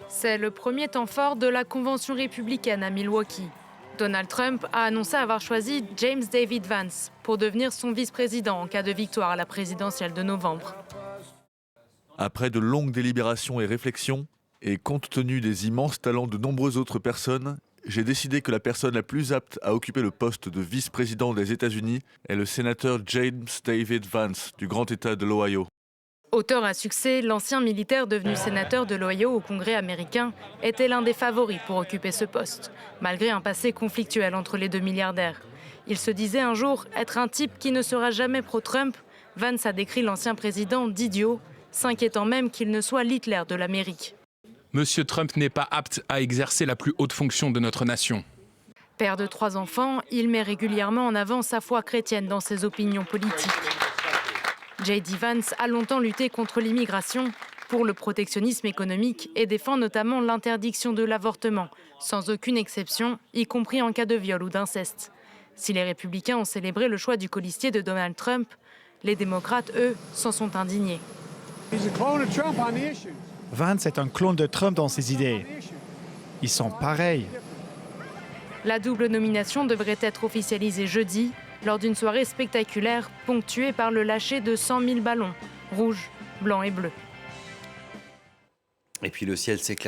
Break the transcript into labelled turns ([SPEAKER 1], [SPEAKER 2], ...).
[SPEAKER 1] C'est le premier temps fort de la convention républicaine à Milwaukee. Donald Trump a annoncé avoir choisi James David Vance pour devenir son vice-président en cas de victoire à la présidentielle de novembre.
[SPEAKER 2] Après de longues délibérations et réflexions, et compte tenu des immenses talents de nombreuses autres personnes, j'ai décidé que la personne la plus apte à occuper le poste de vice-président des États-Unis est le sénateur James David Vance du grand État de l'Ohio.
[SPEAKER 1] Auteur à succès, l'ancien militaire devenu sénateur de l'Ohio au Congrès américain était l'un des favoris pour occuper ce poste, malgré un passé conflictuel entre les deux milliardaires. Il se disait un jour être un type qui ne sera jamais pro-Trump. Vance a décrit l'ancien président d'idiot, s'inquiétant même qu'il ne soit l'Hitler de l'Amérique.
[SPEAKER 3] Monsieur Trump n'est pas apte à exercer la plus haute fonction de notre nation.
[SPEAKER 1] Père de 3 enfants, il met régulièrement en avant sa foi chrétienne dans ses opinions politiques. J.D. Vance a longtemps lutté contre l'immigration, pour le protectionnisme économique et défend notamment l'interdiction de l'avortement, sans aucune exception, y compris en cas de viol ou d'inceste. Si les républicains ont célébré le choix du colistier de Donald Trump, les démocrates, eux, s'en sont indignés.
[SPEAKER 4] Vance est un clone de Trump dans ses idées. Ils sont pareils.
[SPEAKER 1] La double nomination devrait être officialisée jeudi, lors d'une soirée spectaculaire ponctuée par le lâcher de 100 000 ballons, rouges, blancs et bleus.
[SPEAKER 5] Et puis le ciel s'éclaire.